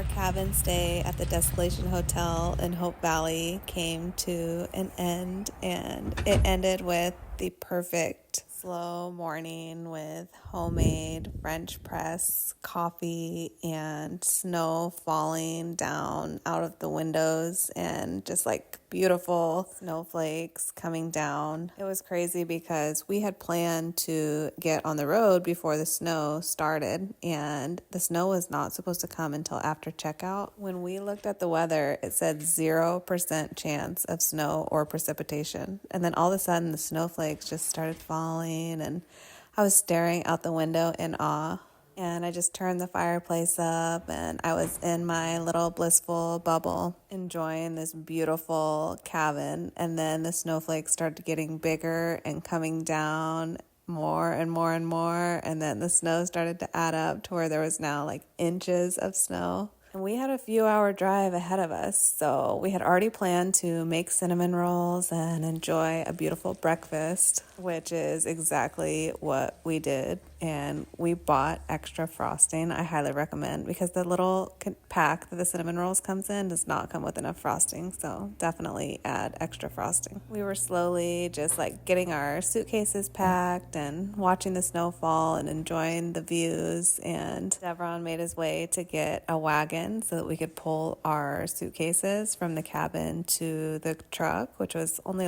Our cabin stay at the Desolation Hotel in Hope Valley came to an end, and it ended with the perfect slow morning with homemade French press coffee and snow falling down out of the windows and just like beautiful snowflakes coming down. It was crazy because we had planned to get on the road before the snow started, and the snow was not supposed to come until after checkout. When we looked at the weather, it said 0% chance of snow or precipitation. And then all of a sudden the snowflakes just started falling, and I was staring out the window in awe. And I just turned the fireplace up, and I was in my little blissful bubble enjoying this beautiful cabin. And then the snowflakes started getting bigger and coming down more and more and more. And then the snow started to add up to where there was now like inches of snow. And we had a few-hour drive ahead of us, so we had already planned to make cinnamon rolls and enjoy a beautiful breakfast, which is exactly what we did. And we bought extra frosting. I highly recommend, because the little pack that the cinnamon rolls comes in does not come with enough frosting, so definitely add extra frosting. We were slowly just like getting our suitcases packed and watching the snow fall and enjoying the views, and Devron made his way to get a wagon so that we could pull our suitcases from the cabin to the truck, which was only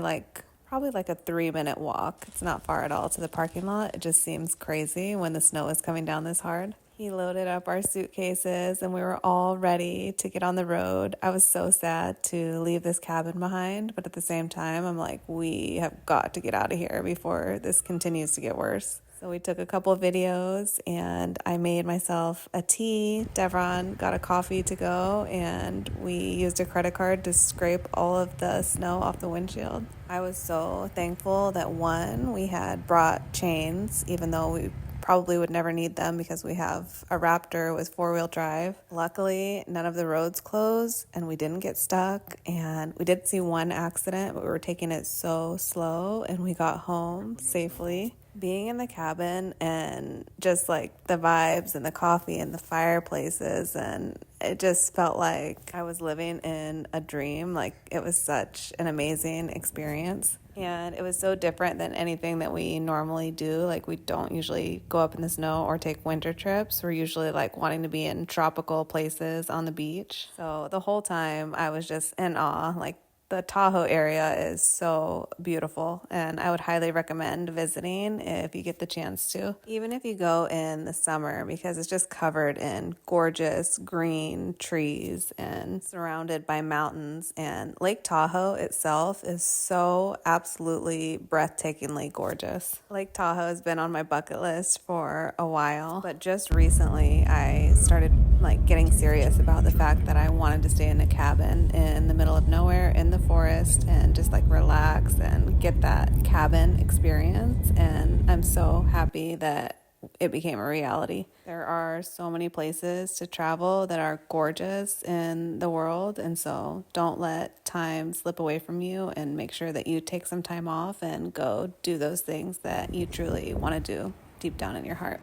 probably like a 3-minute walk. It's not far at all to the parking lot. It just seems crazy when the snow is coming down this hard. He loaded up our suitcases and we were all ready to get on the road. I was so sad to leave this cabin behind, but at the same time, I'm like, we have got to get out of here before this continues to get worse. So we took a couple of videos and I made myself a tea. Devron got a coffee to go, and we used a credit card to scrape all of the snow off the windshield. I was so thankful that we had brought chains, even though we probably would never need them because we have a Raptor with 4-wheel drive. Luckily, none of the roads closed and we didn't get stuck, and we did see one accident, but we were taking it so slow and we got home safely. Being in the cabin and just like the vibes and the coffee and the fireplaces, and it just felt like I was living in a dream. Like, it was such an amazing experience. And it was so different than anything that we normally do. Like, we don't usually go up in the snow or take winter trips. We're usually like wanting to be in tropical places on the beach. So the whole time I was just in awe. Like, the Tahoe area is so beautiful, and I would highly recommend visiting if you get the chance to, even if you go in the summer, because it's just covered in gorgeous green trees and surrounded by mountains. And Lake Tahoe itself is so absolutely breathtakingly gorgeous. Lake Tahoe has been on my bucket list for a while, but just recently I started getting serious about the fact that I wanted to stay in a cabin in the middle of nowhere in the forest and just relax and get that cabin experience. And I'm so happy that it became a reality. There are so many places to travel that are gorgeous in the world, and so don't let time slip away from you, and make sure that you take some time off and go do those things that you truly want to do deep down in your heart.